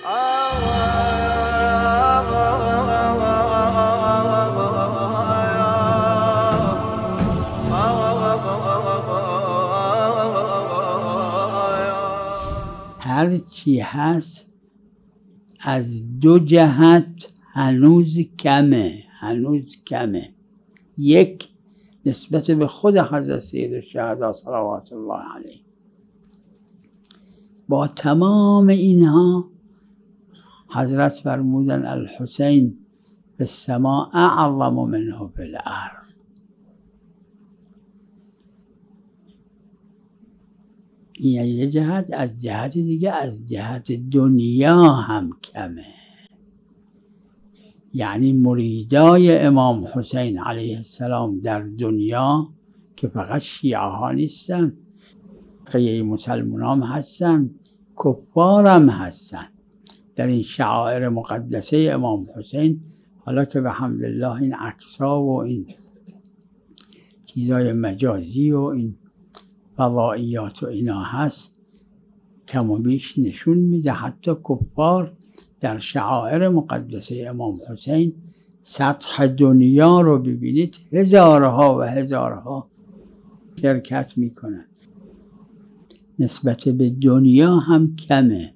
هر چی هست از دو جهت هنوز کمه. یک، نسبت به خود حضرت سیدالشهدا صلوات الله علیه. با تمام اینها حضرت فرمودن الحسین فی السماء اعظم منه فی الارض. این یه جهت. از جهت دیگه، از جهت دنیا هم کمه. یعنی مریدای امام حسین علیه السلام در دنیا که فقط شیعه ها نیستن، بقیه مسلمان هم هستن، کفار هم هستن. در این شعائر مقدسه امام حسین، حالا که به حمدالله این عکس‌ها و این چیزای مجازی و این فضائیات و اینا هست، کم و بیش نشون میده حتی کفار در شعائر مقدسه امام حسین سطح دنیا رو ببینید هزارها و هزارها شرکت میکنن. نسبت به دنیا هم کمه.